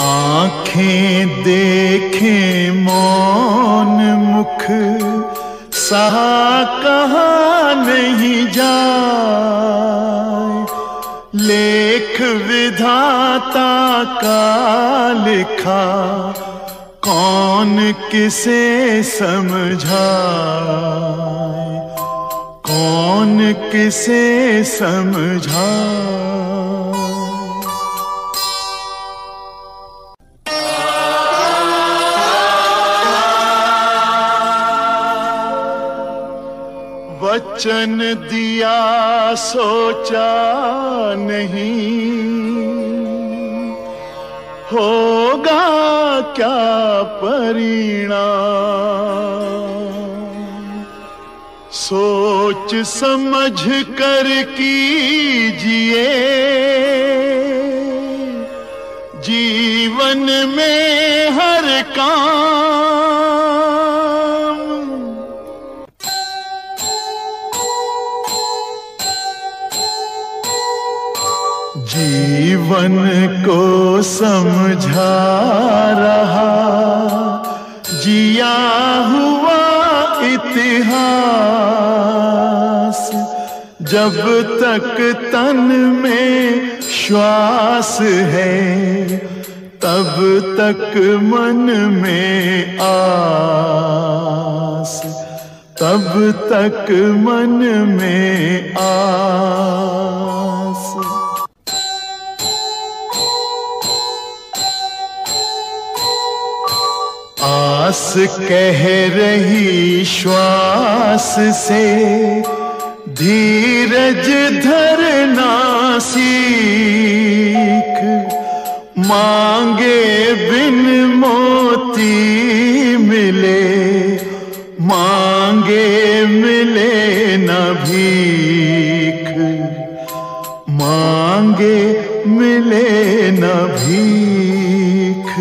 आंखें देखें मौन मुख सहा कहाँ नहीं जाए, लेख विधाता का लिखा कौन किसे समझाए, कौन किसे समझाए। वचन दिया सोचा नहीं, होगा क्या परिणाम। सोच समझ कर कीजिए जीवन में हर काम। जीवन को समझा रहा जिया हुआ इतिहास, जब तक तन में श्वास है तब तक मन में आस, तब तक मन में आस। आस कह रही श्वास से धीरज धरना सीख, मांगे बिन मोती मिले, मांगे मिले न भीख, मांगे मिले न भीख।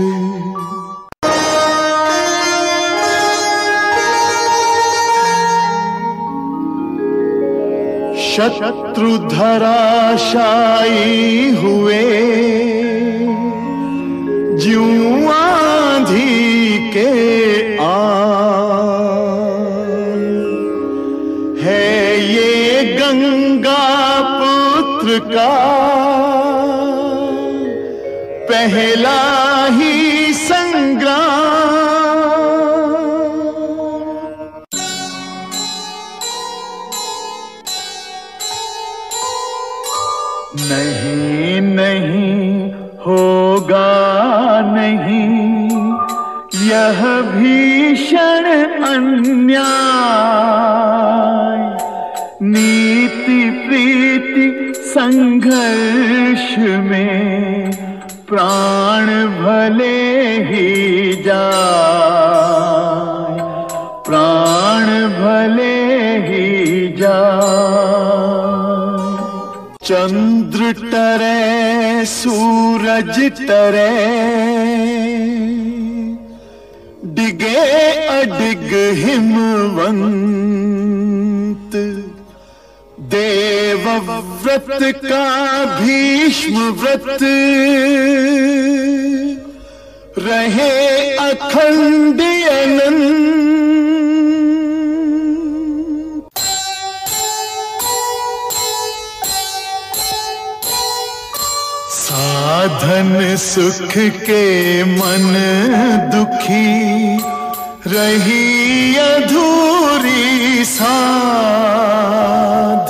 शत्रु धराशायी हुए ज्यों आंधी के आन, है ये गंगा पुत्र का पहला ही संग्राम। नहीं नहीं होगा नहीं यह भीषण अन्याय, नीति प्रीति संघर्ष में प्राण भले ही जाए, प्राण भले ही जाए। चंद्र टरे सूरज टरे डिगे अडिग हिमवंत, देवव्रत का भीष्म व्रत रहे अखंड अनंत। साधन सुख के मन दुखी रही अधूरी साध,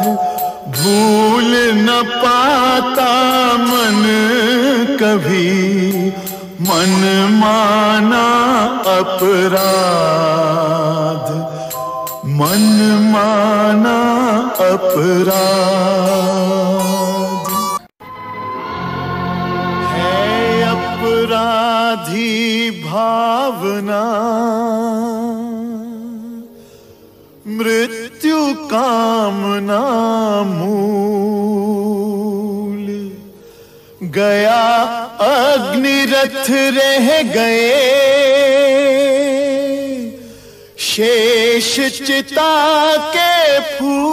भूल न पाता मन कभी मन माना अपराध, मन माना अपराध। अपराधी भावना मृत्यु कामना मूल, गया अग्निरथ रह गए शेष चिता के फूल।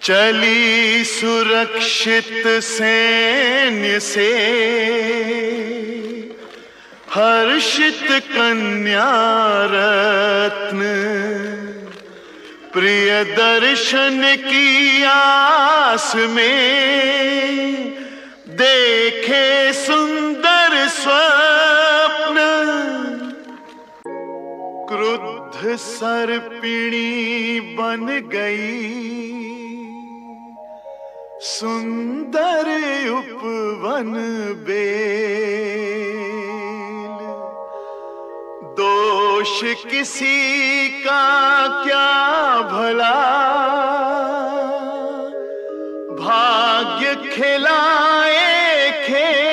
चली सुरक्षित सैन्य से हर्षित कन्या रत्न, प्रिय दर्शन की आस में देखे सुंदर स्वप्न। क्रुद्ध सर्पिणी बन गई सुंदर उपवन बेल। दोष किसी का क्या भला, भाग्य खिलाए खेल।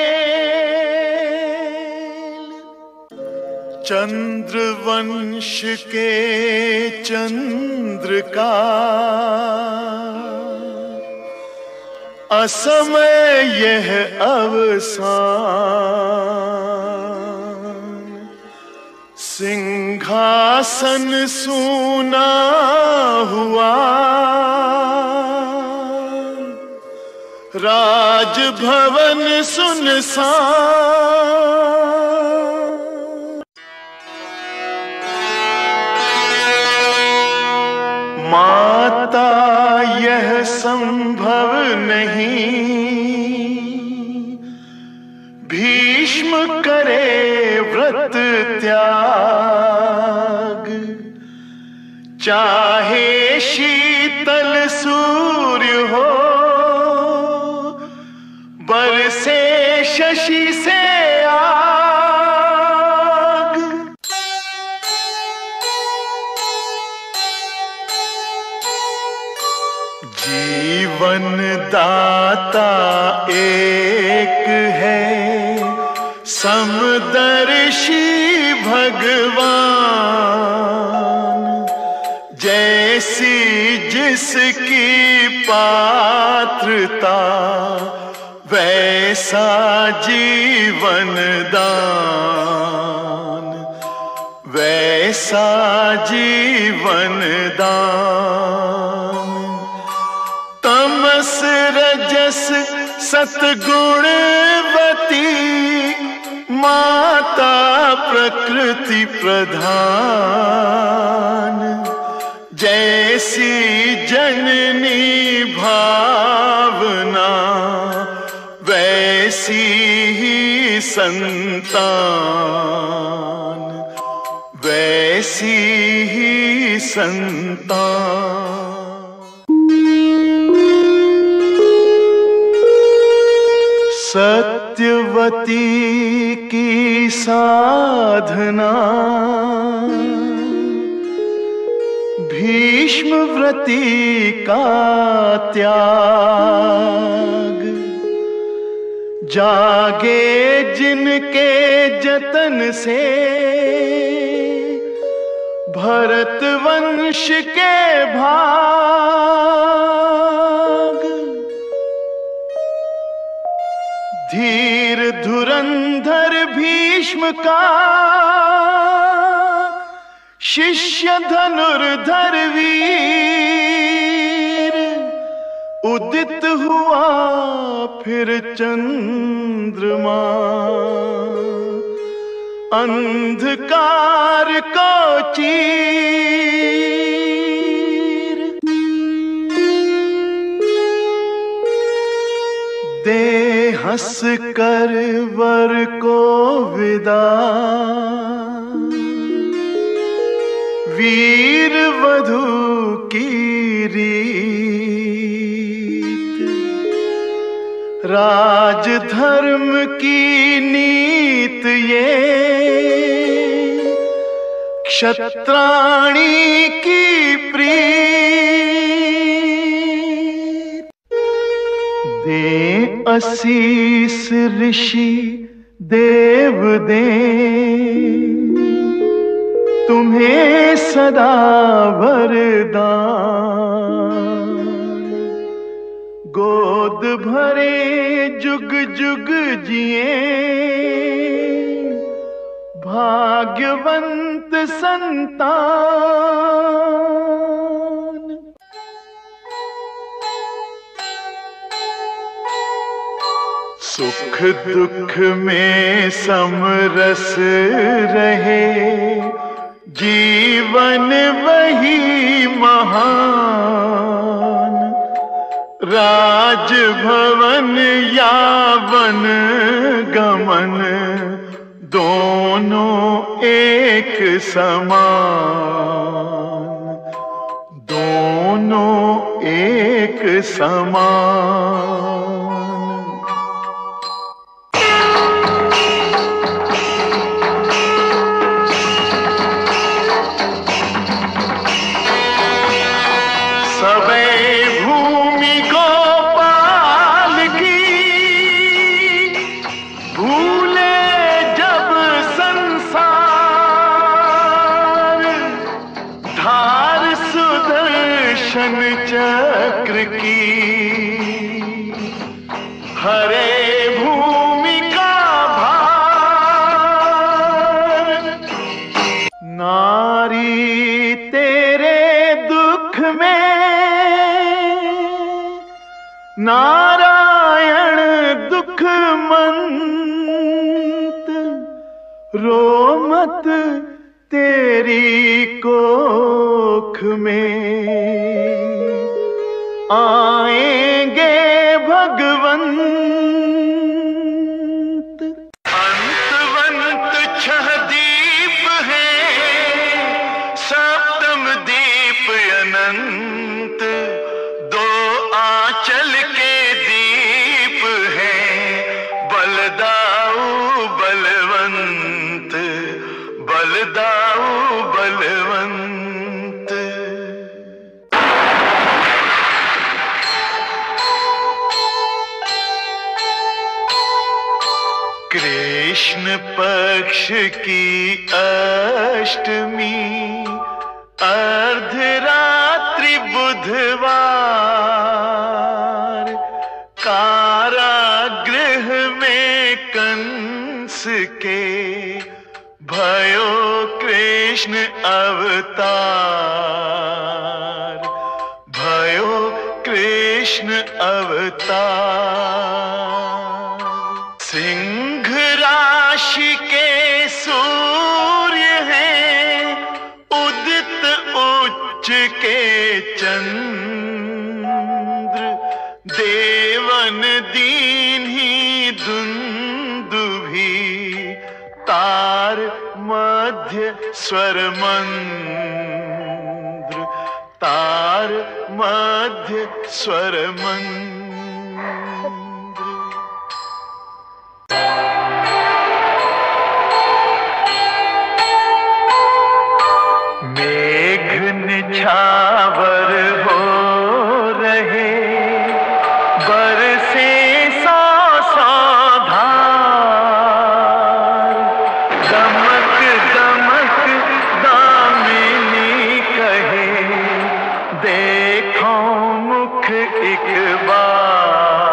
चंद्रवंश के चंद्र का असमय यह अवसान। सिंहासन सूना हुआ, राजभवन सुनसान। माता यह संभव नहीं, भीष्म करे व्रत त्याग। चाहे शीतल सूर्य हो, बरसे शशि से आग। जीवन दाता एक है, समदर्शी भगवान। जैसी जिसकी पात्रता, वैसा जीवन दान, वैसा जीवन दान। तमस रजस सतगुणवती, माता प्रकृति प्रधान। जैसी जननी भावना, वैसी ही संतान, वैसी ही संतान। सत्यवती की साधना, भीष्मव्रती का त्याग। जागे जिनके जतन से भरत वंश के भाग। धीर धुरंधर भीष्म का शिष्य धनुर्धर वीर। उदित हुआ फिर चंद्रमा, अंधकार को चीर। दे हंस कर वर को विदा, वीर वधू की रीत। राज धर्म की नीत ये, क्षत्राणी की प्रीत। दे आशीष ऋषि देव दे, तुम्हें सदा वरदान। गोद भरे जुग जुग जिए, भाग्यवंत संतान। सुख दुख में समरस रहे, जीवन वही महान। राजभवन या वन गमन, दोनों एक समान, दोनों एक समान। सबे भूमि गोपाल की, भूले जब संसार, धार सुदर्शन चक्र की, हरे भूमि का भार। नारी तेरे दुख में नारायण दुखमंत, रो मत तेरी कोख में आएंगे भगवंत। अंतवंत छह दीप है, सप्तम दीप अनंत, दो आंचल के दीप हैं, बलदाऊ बलवंत, बलदाऊ बलवंत। कृष्ण पक्ष की अष्टमी, अर्धरात्रि बुधवार, कारागृह में कंस के भयो कृष्ण अवतार, भयो कृष्ण अवतार। सिंह राशि के सूर्य हैं, उदित उच्च के चंद्र, देवन दीन्ही दुंदुभी, तार मध्य स्वर मंद्र, तार मध्य स्वर मंद्र। मेघ निछावर हो रहे, बरसे सौ सौ धार, दमक दमक दामिनी कहे, देखो मुख एक बार,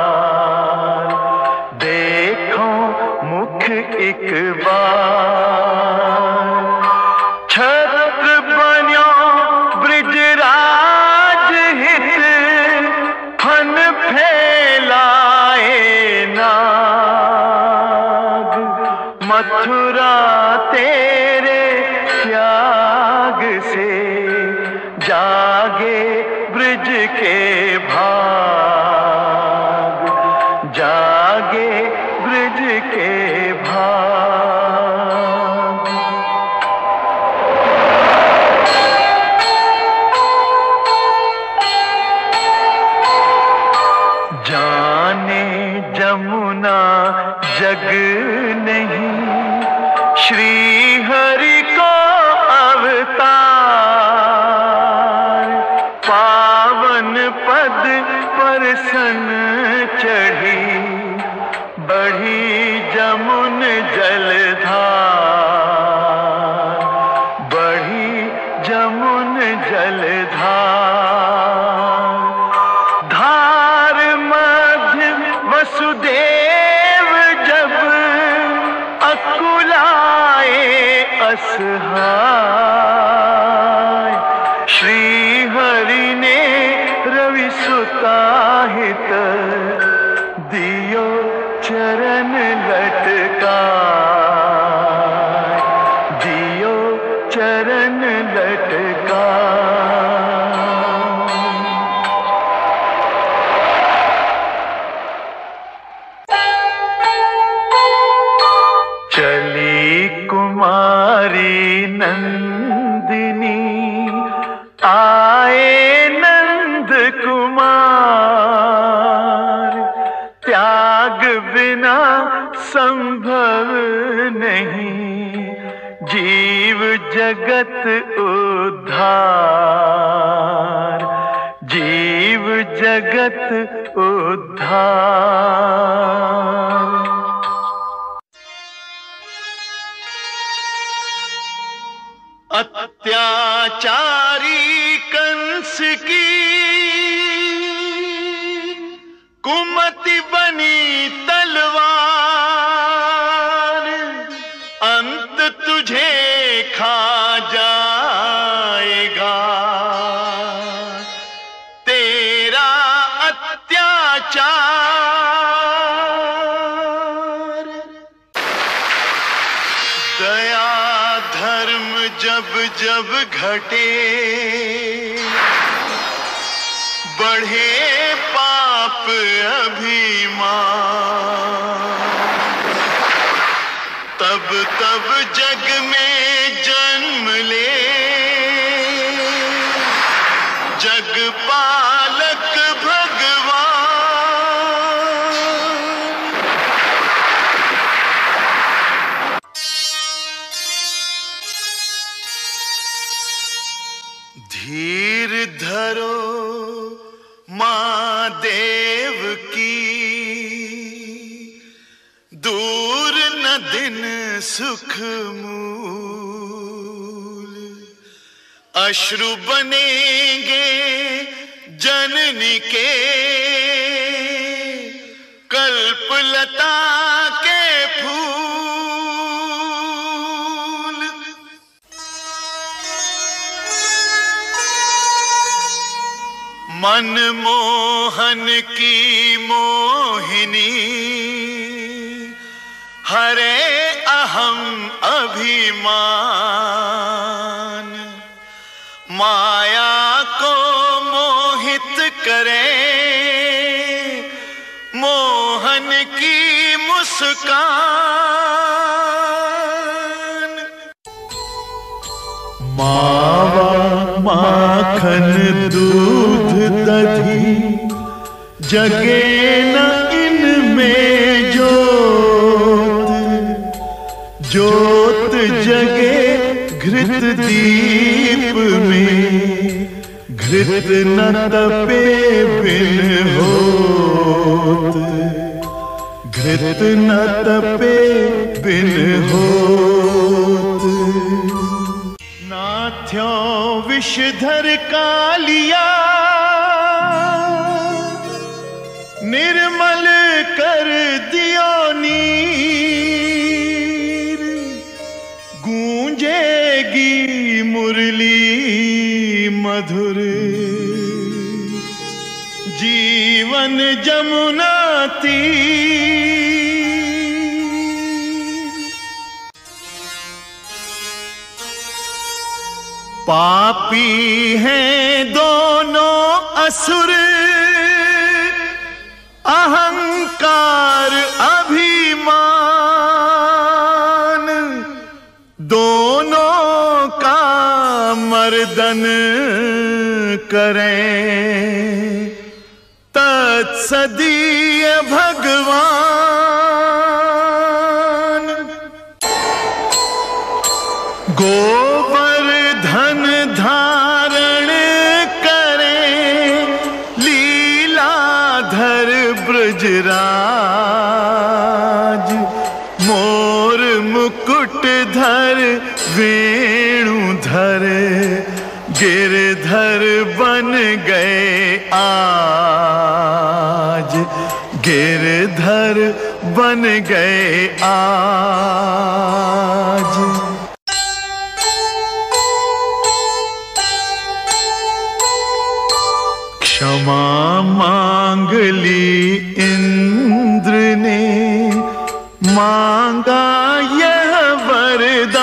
देखो मुख एक बार। छत्र बन्यो ब्रिजराज हित, फन फैलाए नाग, मथुरा तेरे त्याग से जागे ब्रिज के भाग, जागे ब्रिज के भाग। जाने जमुना जग नहीं, श्री हरि को अवतार, पावन पद पर सन चढ़ी, बढ़ी जमुन जलधार, बढ़ी जमुन जलधार। धार मध्य वसुदेव जब, अकुलाए असहाय, श्री हरि ने रवि सुताहित, दियो चरण चरण लटका। चली कुमारी नंदिनी, आए नंद कुमार, त्याग बिना संभव नहीं जीव जगत उद्धार, जीव जगत उद्धार। अत्याचारी कंस की कुमति बनी तलवार, अंत तुझे खा जाएगा तेरा अत्याचार। दया धर्म जब जब घटे, बढ़े पाप अभिमान, तब तब जग में जन्म ले जग पालक भगवान। धीर धरो मां देव की, दूर न दिन सुख मूल, अश्रु बनेंगे जननी के कल्पलता के फूल। मनमोहन की मोहिनी, हरे अहम अभिमान, माया को मोहित करे मोहन की मुस्कान। मावा माखन दूध दधी, जगे न इनमें जोत, जोत जगे घृत दीप में, घृत न तपे बिन होत, घृत न तपे बिन होत। नाथ्यो विषधर कालिया, निर्मल कर दियो नीर, गूंजेगी मुरली मधुर, जीवन जमुना तीर। पापी हैं दोनों असुर, अहंकार अभिमान, दोनों का मर्दन करें तत्सदीय भगवान। गोवर्धन धारण करें लीलाधर ब्रजराज, मोर मुकुट धर वेणुधर, गिरधर बन गए आज, गिरधर बन गए आज। क्षमा मांग ली इंद्र ने, मांगा यह वरदान,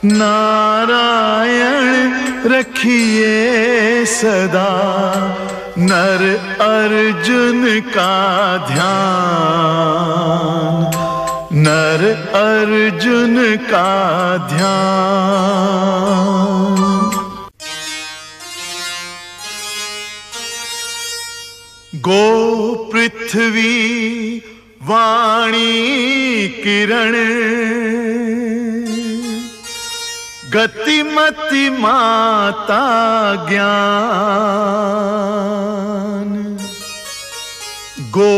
नारायण रखिए सदा नर अर्जुन का ध्यान, नर अर्जुन का ध्यान। गो पृथ्वी वाणी किरण गतिमति माता ज्ञान। गो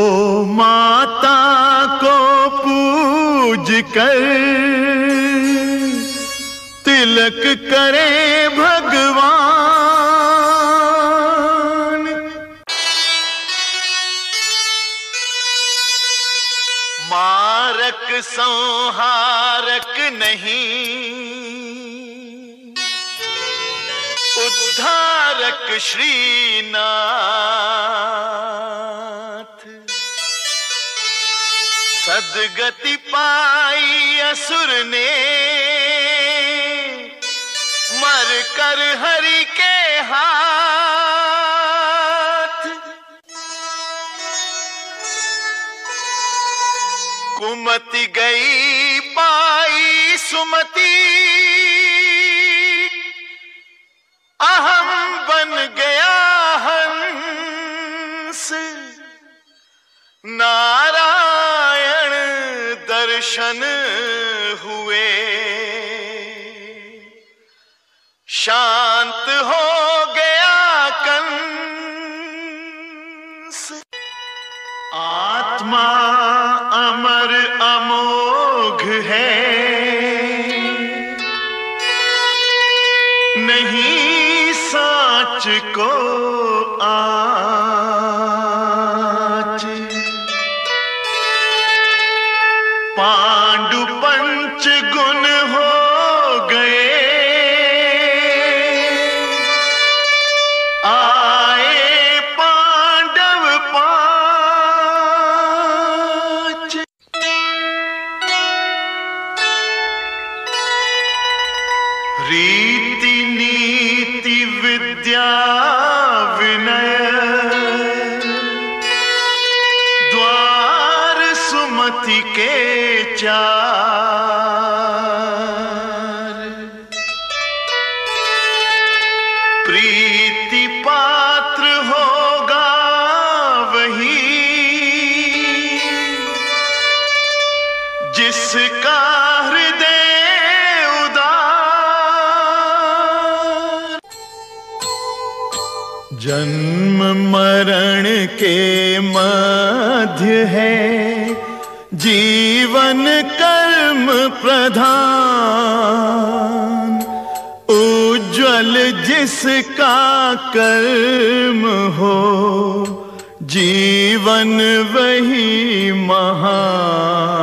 माता को पूज कर तिलक करे भगवान। मारक संहारक नहीं, उद्धारक श्रीनाथ। सदगति पाई असुर ने मर कर हरि के हाथ। कुमति गई पाई सुमति, अहम बन गया हंस। नारायण दर्शन हुए, शांत हो गया कंस। आत्मा अमर अमोघ है, नहीं साच को आच। पांडु पंच गुण हो गए, आए पांडव पांच। रीति नीति विद्या विनय द्वार सुमति के चार। प्रीति पात्र होगा वही जिसका हृदय उदार। जन्म मरण के मध्य है जीवन कर्म प्रधान। उज्ज्वल जिसका कर्म हो जीवन वही महान,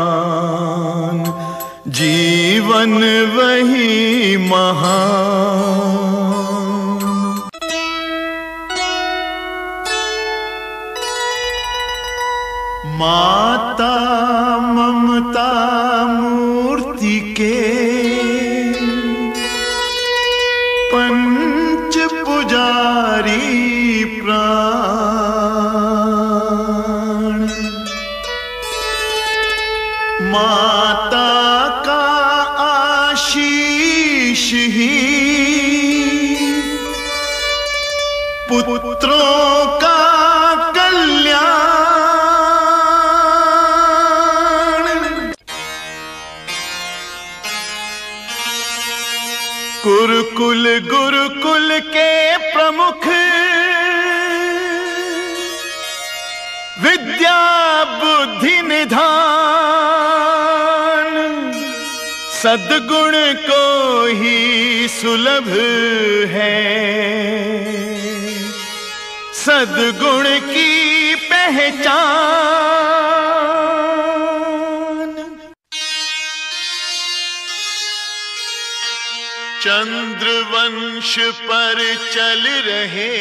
जीवन वही महान। माता ममता मूर्ति के पंच पुजारी प्राण। माता का आशीष ही पुत्रों का कल्याण। कुरुकुल गुरुकुल के प्रमुख विद्या बुद्धि निधान। सद्गुण को ही सुलभ है, सद्गुण की पहचान। चंद्रवंश पर चल रहे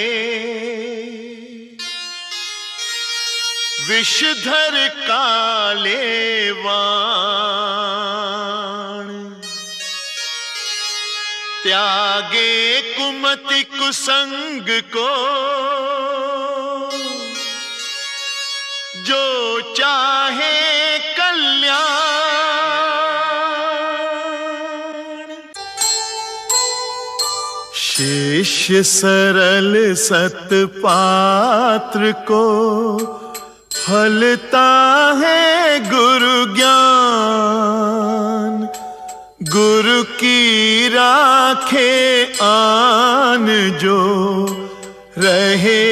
विषधर काले वाण। त्यागे कुमति कुसंग को, जो चाहे कल्याण। शिष्य सरल सतपात्र को, फलता है गुरु ज्ञान। गुरु की राखे आन जो, रहे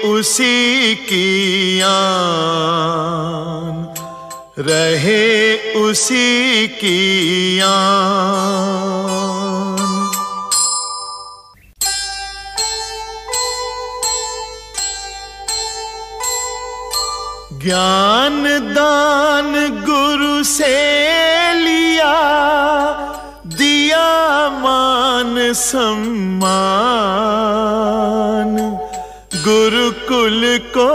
उसी की आन, रहे उसी की आन। ज्ञान दान गुरु से लिया, दिया मान सम्मान। गुरुकुल को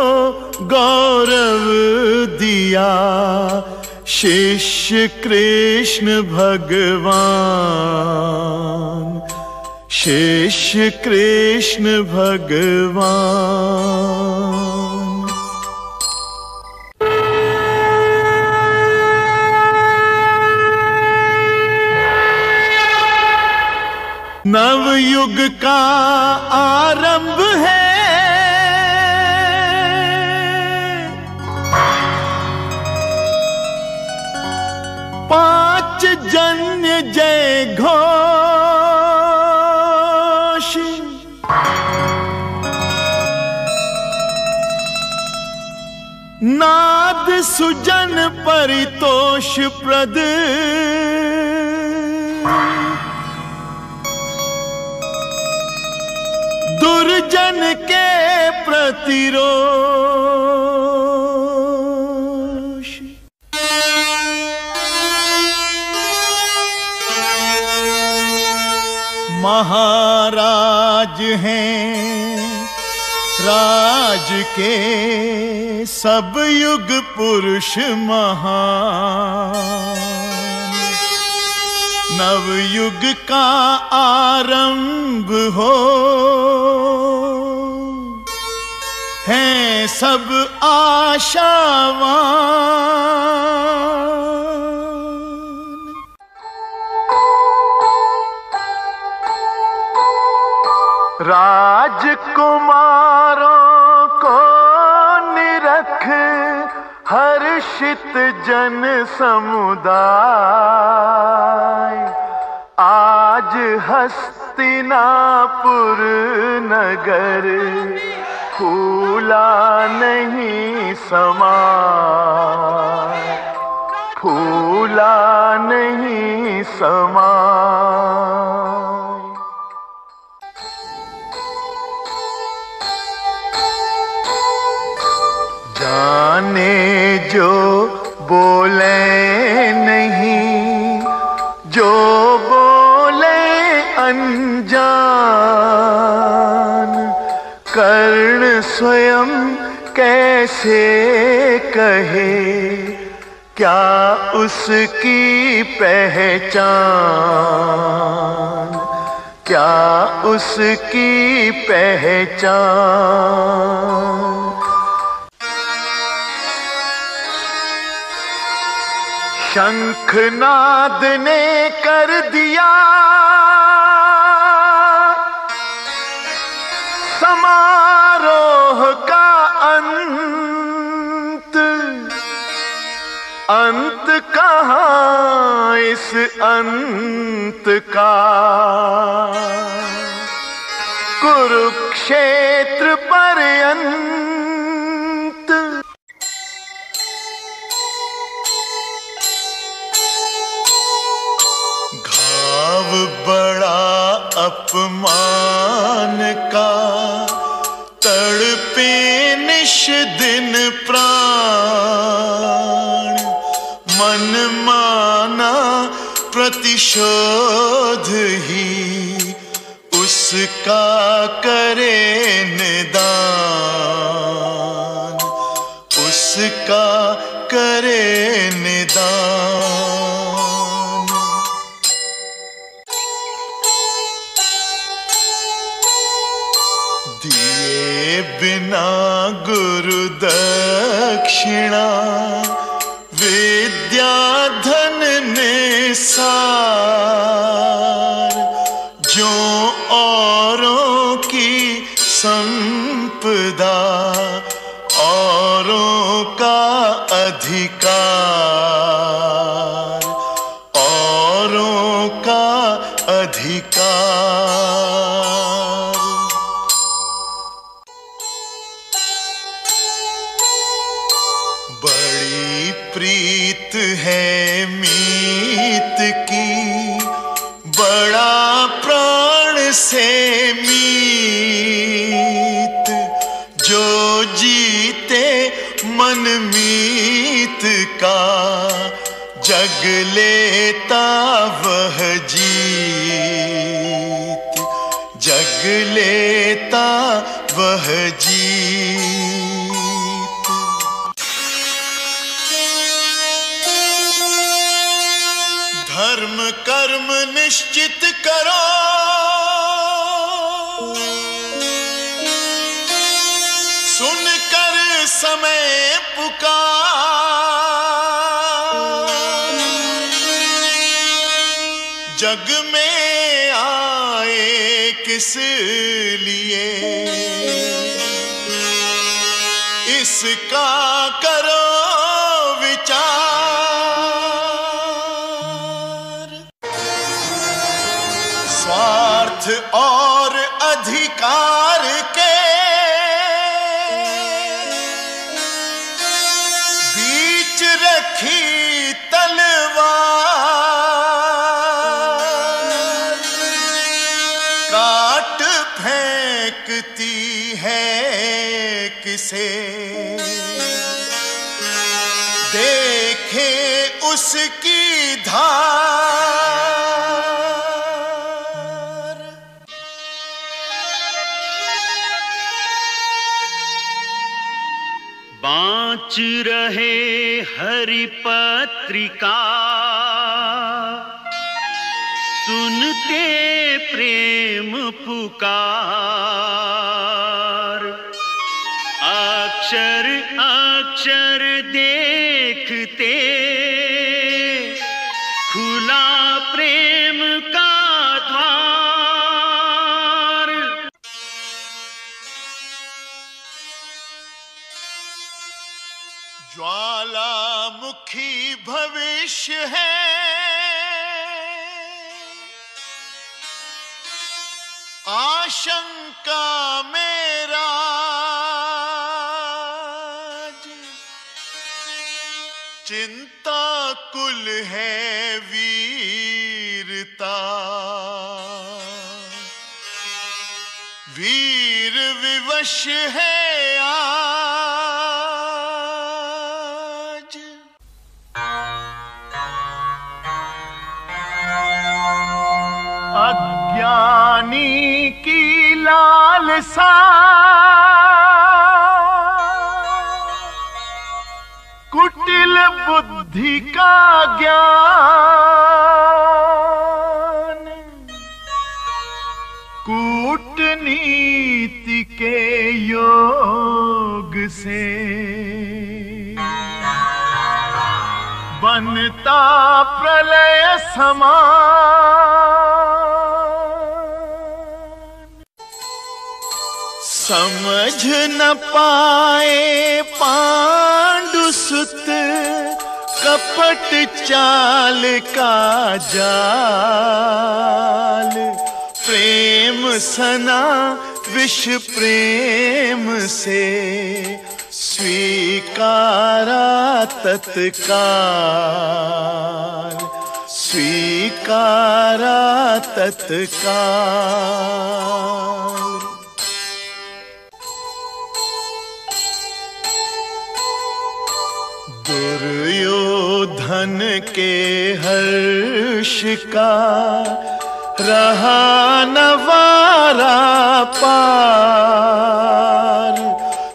गौरव दिया, शिष्य कृष्ण भगवान, शिष्य कृष्ण भगवान। नवयुग का आरंभ है, पांच जन्य जय घोष। नाद सुजन परितोष प्रद, दुर्जन के प्रतिरोष। महाराज हैं राज के सब युग पुरुष महान। नवयुग का आरंभ हो, हैं सब आशावान। राजकुमारों को निरख हर्षित जन समुदाय, आज हस्तिनापुर नगर फूला नहीं समाय, फूला नहीं समाय। जाने जो बोले नहीं, जो बोले अनजान। कर्ण स्वयं कैसे कहे, क्या उसकी पहचान, क्या उसकी पहचान। शंखनाद ने कर दिया समारोह का अंत। अंत कहाँ इस अंत का, कुरुक्षेत्र पर्यंत। घाव बड़ा अपमान का, तड़पे निश दिन प्राण। मन माना प्रतिशोध ही उसका करे निदान, उसका करे निदान। गुरु दक्षिणा विद्या धन निसार, जो औरों की संपदा औरों का अधिकार, औरों का अधिकार। बड़ी प्रीत है मीत की, बड़ा प्राण से मीत, जो जीते मन मीत का, जग लेता वह जीत, जग लेता वह जीत। धर्म कर्म निश्चित करो, सुनकर समय पुकार, जग में आए किस लिए, इसका करो विचार। स्वार्थ और अधिकार के बीच रखी तलवार, काट फेंकती है किसे, देखे उसकी धार। बाँच रहे हरि पत्रिका, सुनते प्रेम पुकार, अक्षर अक्षर देखते खुला प्रेम का द्वार। ज्वालामुखी भविष्य है, आशंका मेरा, चिंता कुल है वीरता, वीर विवश है आज। अज्ञानी की लालसा, कुटिल बुद्धि का ज्ञान, कूटनीति के योग से बनता प्रलय समान। समझ न पाए पांडुसुत कपट चाल का जाल, प्रेम सना विष प्रेम से स्वीकारा तत्काल, स्वीकारा तत्काल। दुर्योधन के हर्ष का रहा नवारा पार,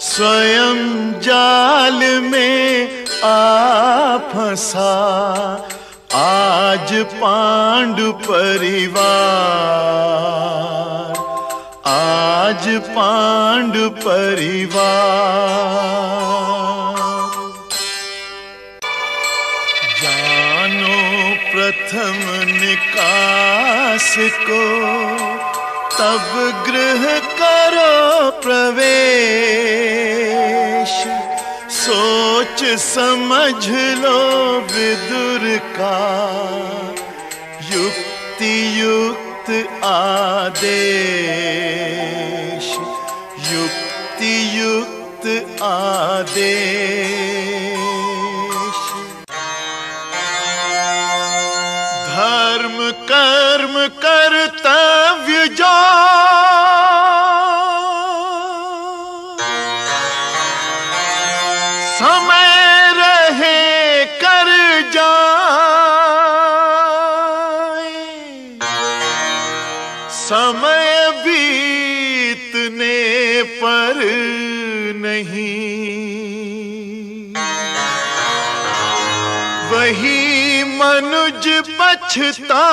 स्वयं जाल में आ फंसा आज पांडु परिवार, आज राज पांडु परिवार। जानो प्रथम निकास को, तब गृह करो प्रवेश। सोच समझ लो विदुर का युक्ति युक्त आदेश, युक्ति युक्त आदेश। धर्म कर्म कर्तव्य जो, समय रहे कर जाए। समय बीतने पर नहीं, वही मनुज पछताए।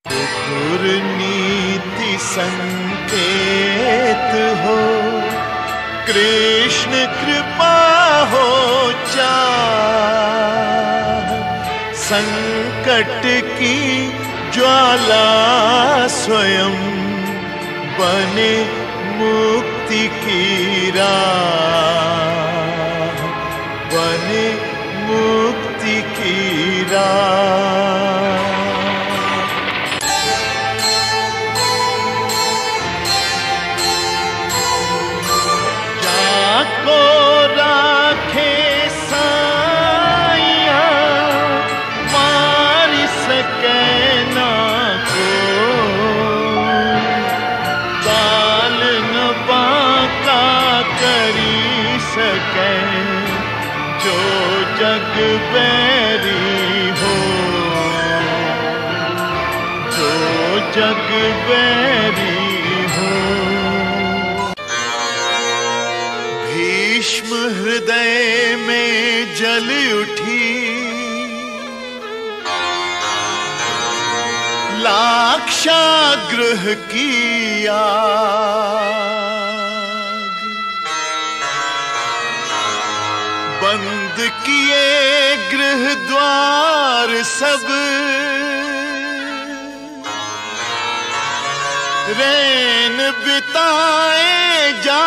विदुर नीति संकेत हो, कृष्ण कृपा हो चाह। संकट की ज्वाला स्वयं बने मुक्ति की राह, बने मुक्ति की राह। जाको राखे साइया, मार सके ना को। बाल न बांका करी सके, जो जग बैरी हो, जो जग बैरी हो। भीष्म हृदय में जल उठी, लाक्षागृह की आग। बंद किए गृह द्वार सब, रैन बिताए जाग।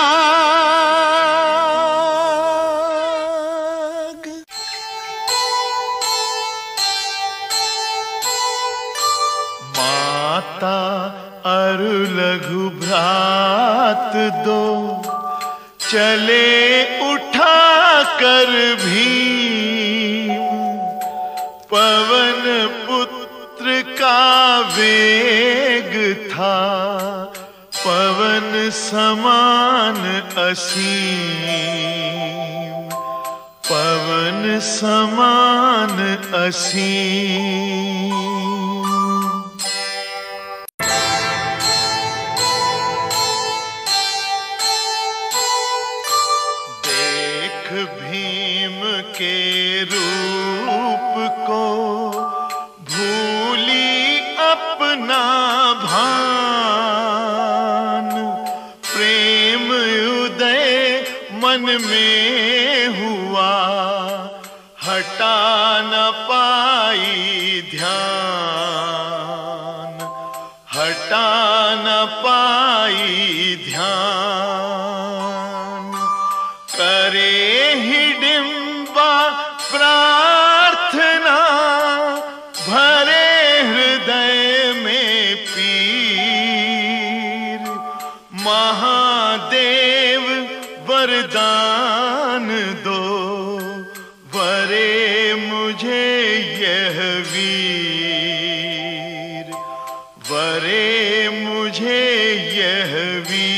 माता अरु लघु भ्रात दो, चले उठा कर भीम। पवन पुत्र का वेग था, पवन समान असीम, पवन समान असीम। भीम के रूप को भूली अपना भान। प्रेम उदय मन में हुआ, हटा न पाई ध्यान, हटा न पाई ध्यान। करे हिडिंबा प्रार्थना, भरे हृदय में पीर। महादेव वरदान दो, वरे मुझे यह वीर, वरे मुझे यह वीर।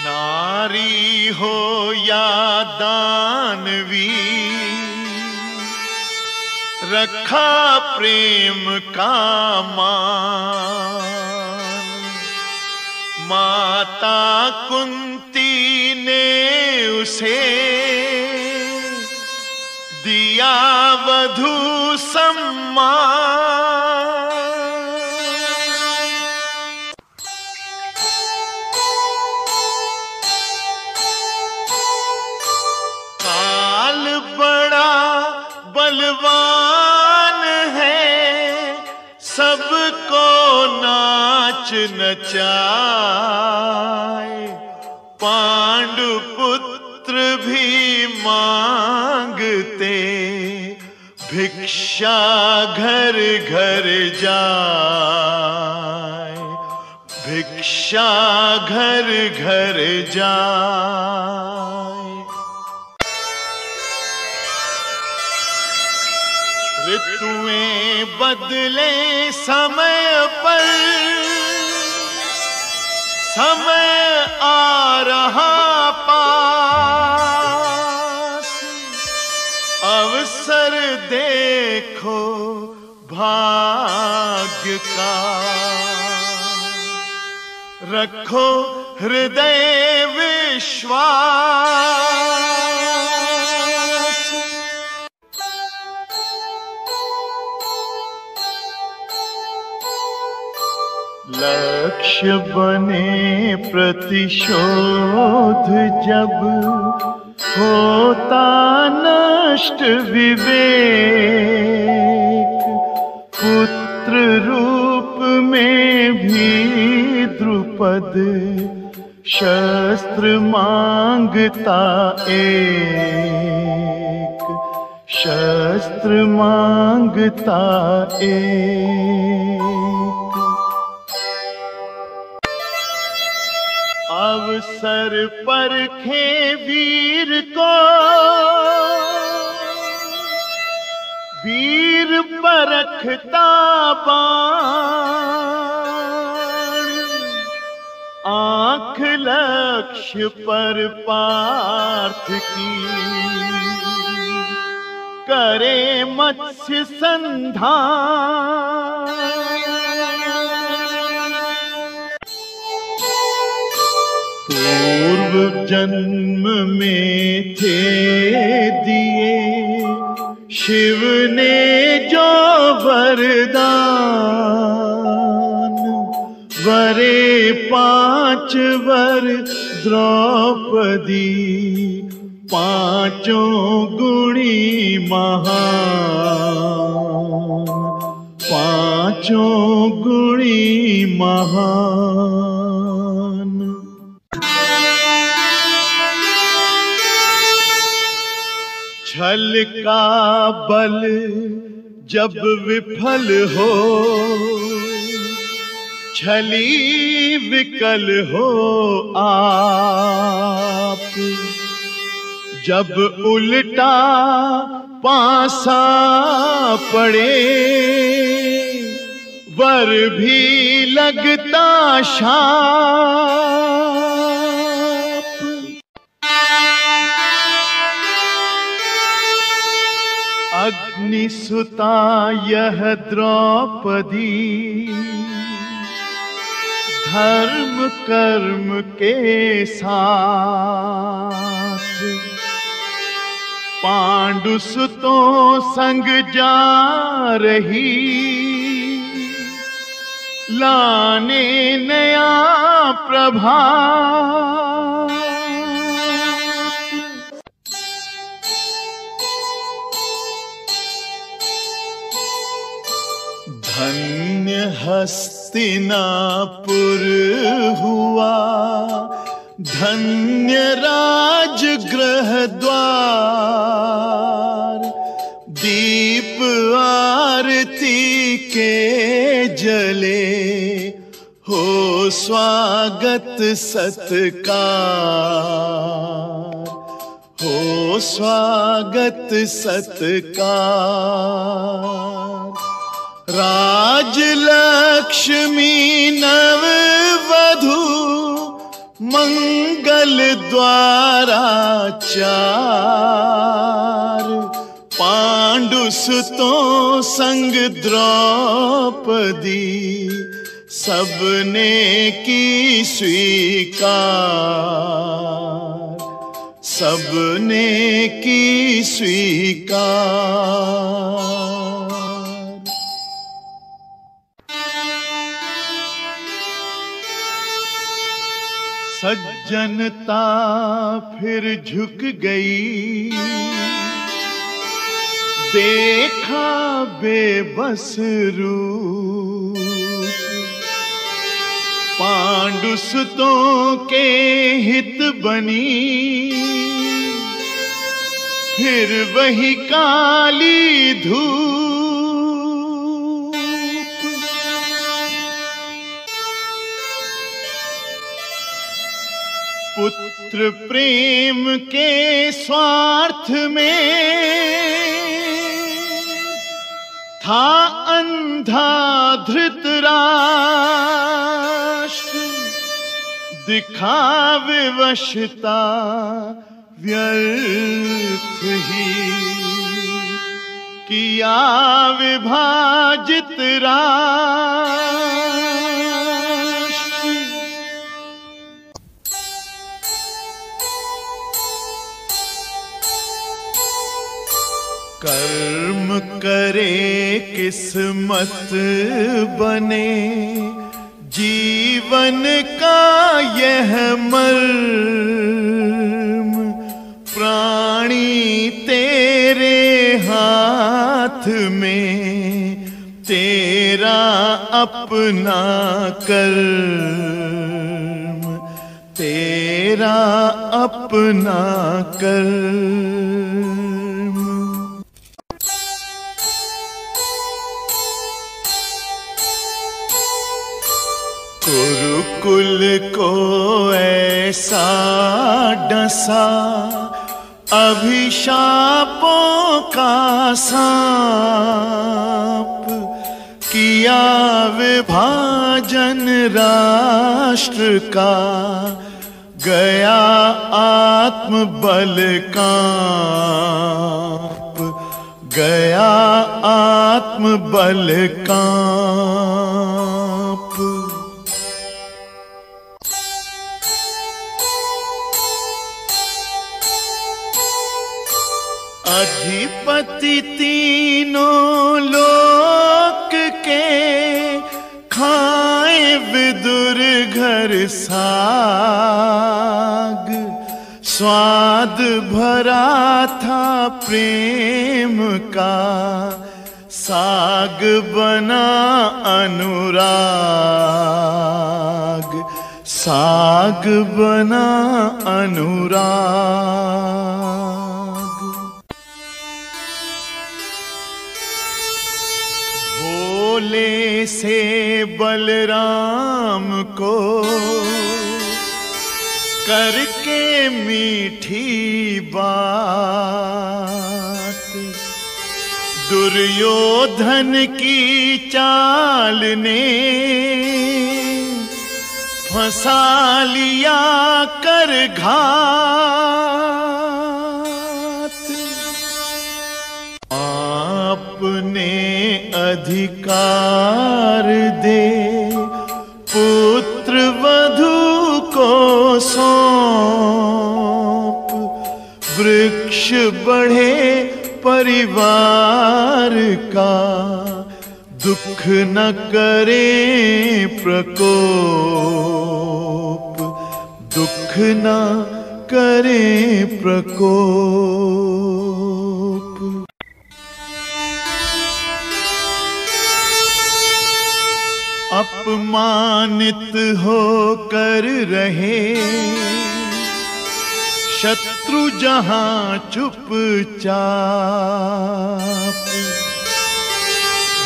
नारी हो या दानवी, रखा प्रेम का मान। माता कुंती ने उसे किया वधू सम्मान। काल बड़ा बलवान है, सबको नाच नचाए। पांडु पुत्र भी मांगते, भिक्षा घर घर जाए। भिक्षा घर घर जाए। ऋतुएं बदले समय पर, समय आ रहा पास। अवसर देखो भाग्य का, रखो हृदय विश्वास। लक्ष्य बने प्रतिशोध जब, होता नष्ट विवेक। पुत्र रूप में भी द्रुपद, शस्त्र मांगता एक। शस्त्र मांगता एक। अवसर परखे वीर को, वीर परखता बाण। आंख लक्ष्य पर पार्थ की, करे मत्स्य संधान। पूर्व जन्म में थे दिए शिव ने जो वरदान। वरे 5 वर द्रौपदी, पांचों गुणी महान। पांचों गुणी महान। छल का बल जब विफल हो, छली विकल हो आप। जब उल्टा पासा पड़े, वर भी लगता शाप। अग्निसुता यह द्रौपदी, धर्म कर्म के साथ। पांडुसुतों संग जा रही, लाने नया प्रभात। धन्य हस्तिनापुर हुआ, धन्य राजगृह द्वार। दीप आरती के जले, हो स्वागत सत्कार। हो स्वागत सत्कार। राजलक्ष्मी नव वधू, मंगल द्वाराचार। पांडुसुतों संग द्रौपदी, सबने की स्वीकार। सबने की स्वीकार। सज्जनता फिर झुक गई, देखा बेबस रूप। पांडुसुतों के हित बनी, फिर वही काली धूप। पुत्र प्रेम के स्वार्थ में था अंधा धृतराष्ट्र। दिखावे वशता व्यर्थ ही, किया विभाजित राष्ट्र। कर्म करे किस्मत बने, जीवन का यह मर्म। प्राणी तेरे हाथ में, तेरा अपना कर्म, तेरा अपना कर्म। कुरुकुल को ऐसा डसा, अभिशापों का सांप। किया विभाजन राष्ट्र का, गया आत्मबल कांप, गया आत्मबल कांप। अधिपति तीनों लोक के, खाए विदुर घर साग। स्वाद भरा था प्रेम का, साग बना अनुराग, साग बना अनुराग। भोले से बलराम को करके मीठी बात, दुर्योधन की चाल ने फंसा लिया कर घात। आपने अधिकार दे पुत्र वधू को सौंप, वृक्ष बढ़े परिवार का, दुख न करे प्रकोप, दुख न करे प्रकोप। अपमानित होकर रहे शत्रु जहां चुपचाप,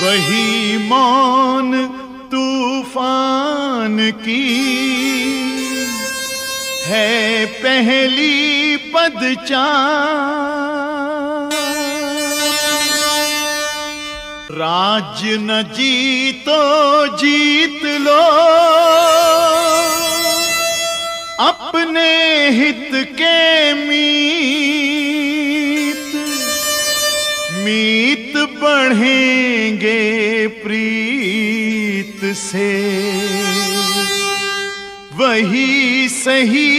वही मौन तूफान की है पहली पदचाप। राज्य न जीतो जीत लो, अपने हित के मीत, मीत बढ़ेंगे प्रीत से, वही सही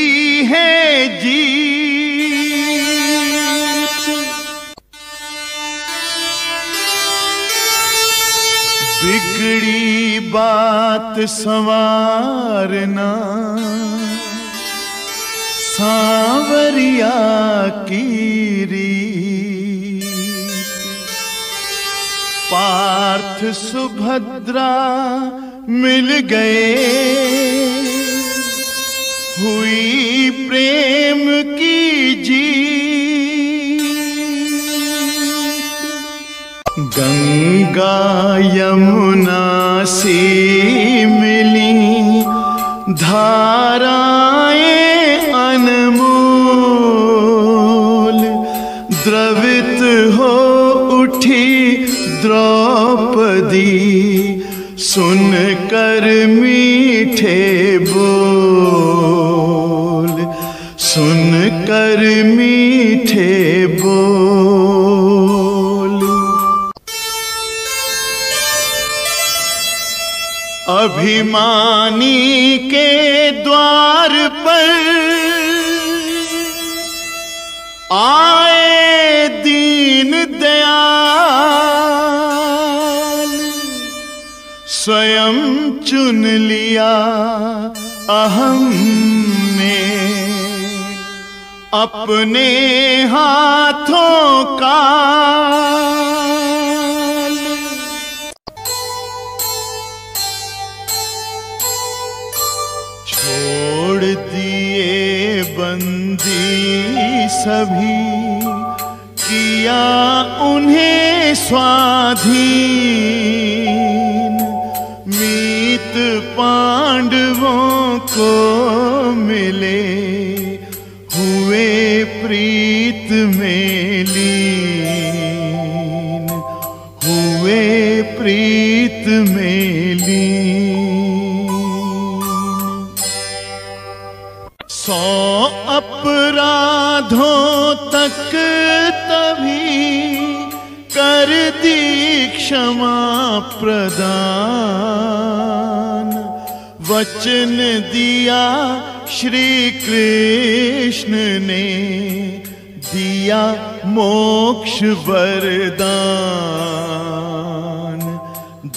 है जीत। बिगड़ी बात संवारना सांवरिया की रीत। पार्थ सुभद्रा मिल गए, हुई प्रेम की जीत। गंगा यमुना सी मिली धाराएं अनमोल, द्रवित हो उठी द्रौपदी सुनकर मीठे बोल, सुनकर मीठे बोल। अभिमानी के द्वार पर आए दीन दयाल, स्वयं चुन लिया अहम ने अपने हाथों का। छोड़ दिए बंदी सभी, किया उन्हें स्वाधीन। मीत पांडवों को मिले, हुए प्रीत में लीन, हुए प्रीत में लीन। 100 अपराधों तक तभी कर दी क्षमा प्रदान। वचन दिया श्री कृष्ण ने, दिया मोक्ष वरदान,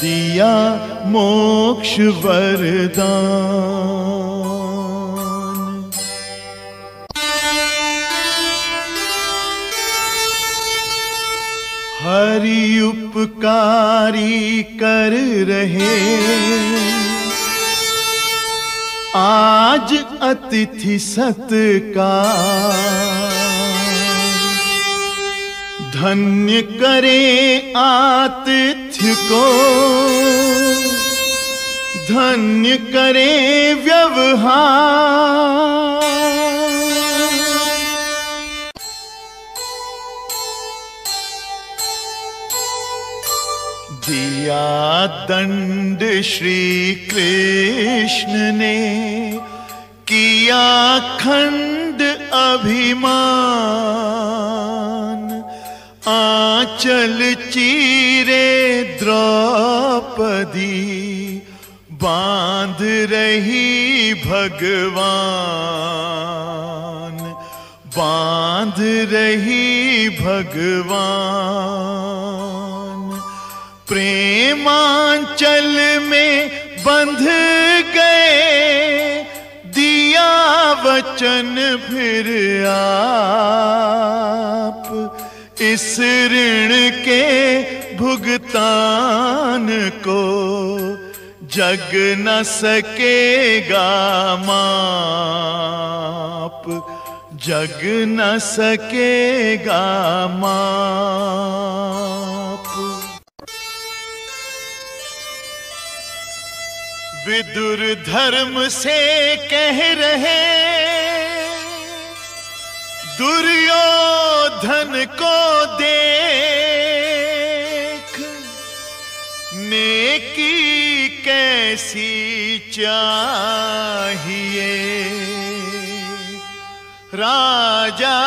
दिया मोक्ष वरदान। हरि उपकारी कर रहे, आज अतिथि सत्कार। धन्य करे आतिथ्य को, धन्य करे व्यवहार। दिया दंड श्री कृष्ण ने, किया खंड अभिमान। आंचल चीरे द्रौपदी, बांध रही भगवान, बांध रही भगवान। प्रेमांचल में बंध गए, दिया वचन फिर आप। इस ऋण के भुगतान को जग न सकेगा माप, जग न सकेगा माप। विदुर धर्म से कह रहे, दुर्योधन को देख। नेकी कैसी चाहिए, राजा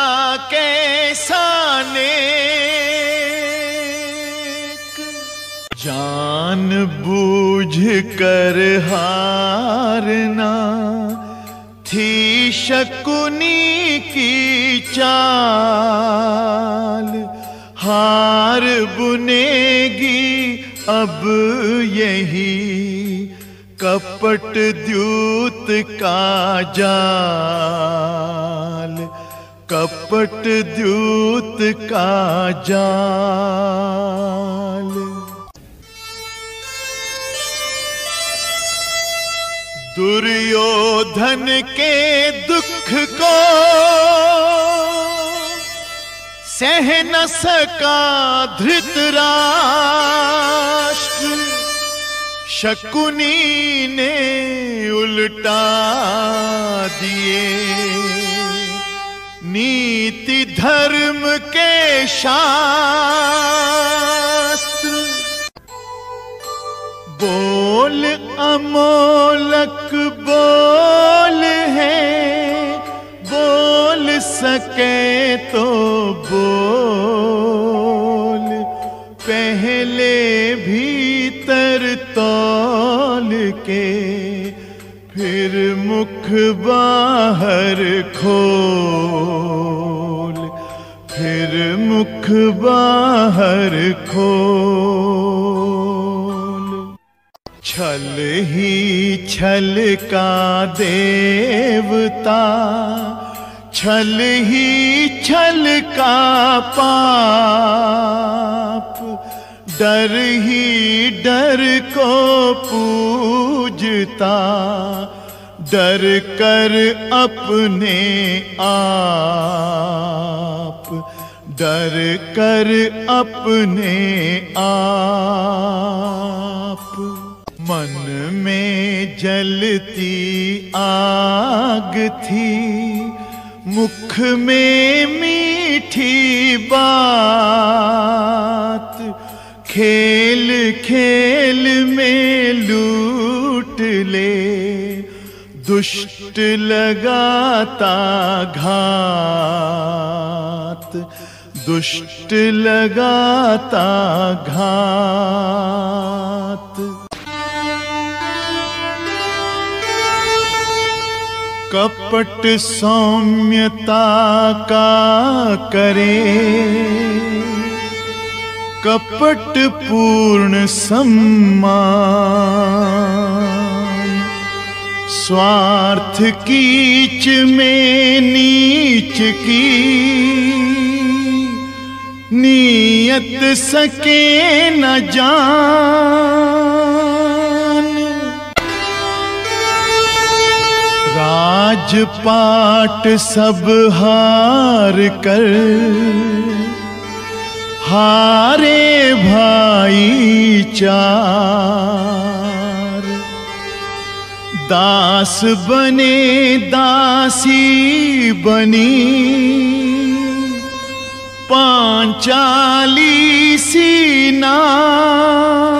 कैसा नेक। जान बूझ कर हारना थी शकुनी की चाल। हार बुनेगी अब यही कपट द्यूत का जाल, कपट द्यूत का जाल। दुर्योधन के दुख को सह न सका धृतराष्ट्र, शकुनी ने उल्टा दिए नीति धर्म के शास्त्र। बोल अमोलक बोल है, बोल सके तो बोल, पहले भीतर तौल के फिर मुख बाहर खोल, फिर मुख बाहर खोल। छल ही छल का देवता, छल ही छल का पाप, डर ही डर को पूजता, डर कर अपने आप, डर कर अपने आप। मन में जलती आग थी, मुख में मीठी बात, खेल खेल में लूट ले दुष्ट लगाता घात, दुष्ट लगाता घात। कपट सौम्यता का करे, कपट पूर्ण सम्मान, स्वार्थ कीच में नीच की नियत सके न जान। राजपाट सब हार कर हारे भाईचार, दास बने दासी बनी पांचाली सी नार।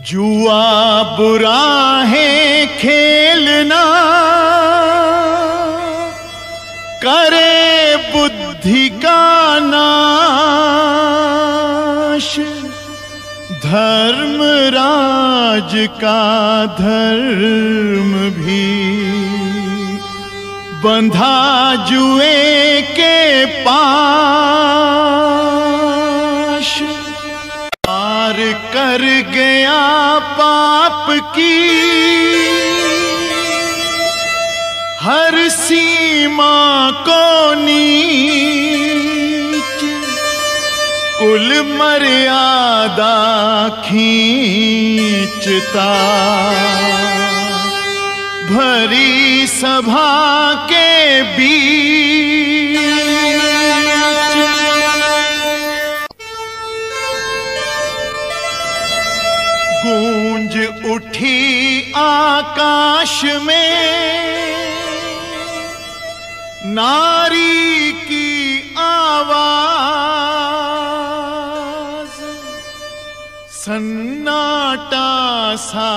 जुआ बुरा है खेलना, करे बुद्धि का नाश, धर्मराज का धर्म भी बंधा जुए के पाश। पार कर गया पाप की हर सीमा को नीच, कुल मर्यादा खींचता, भरी सभा के बीच। गूंज उठी आकाश में नारी की आवाज, सन्नाटा सा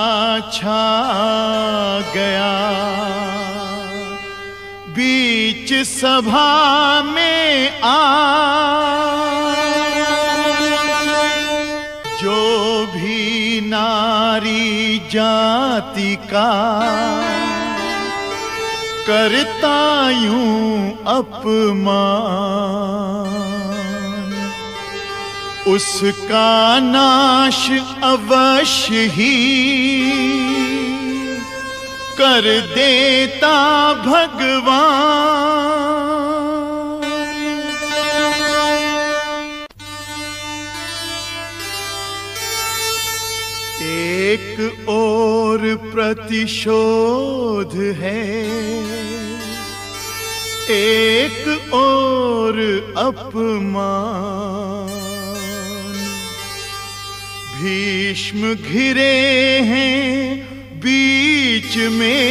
छा गया बीच सभा में जो भी नारी जाति का करता यूं अपमान, उसका नाश अवश्य ही कर देता भगवान। एक और प्रतिशोध है, एक और अपमान। भीष्म घिरे हैं बीच में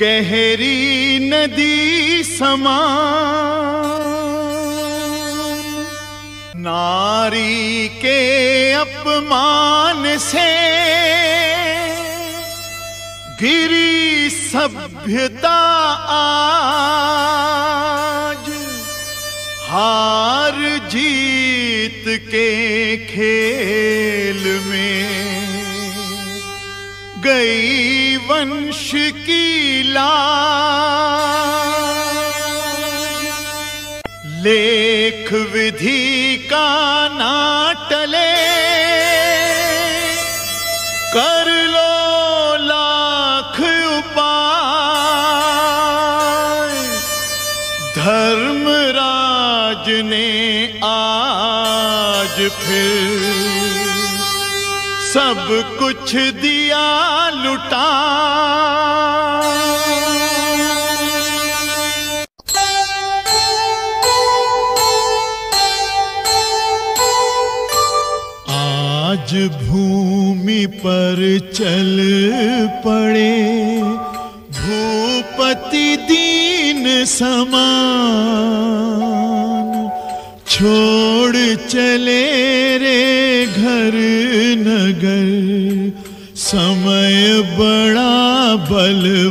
गहरी नदी समान। नारी के अपमान से गिरी सभ्यता आज। हार जीत के खेल में गई वंश की लाज। लेख विधि का ना टले, कर लो लाख उपाय। धर्मराज ने आज फिर सब कुछ दिया लुटा। आज भूमि पर चल पड़े भूपति दीन समान। छोड़ चले रे घर नगर, समय बड़ा बलवान।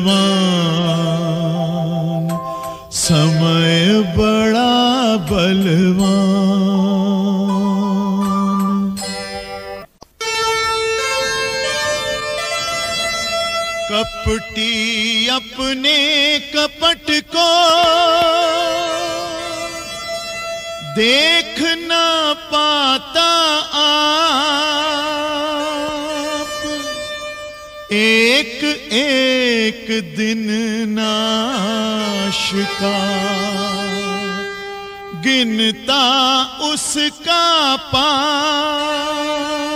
समय बड़ा बलवान। कपटी अपने कपट को देख न पाता आप। एक एक दिन नाश का गिनता उसका पाप।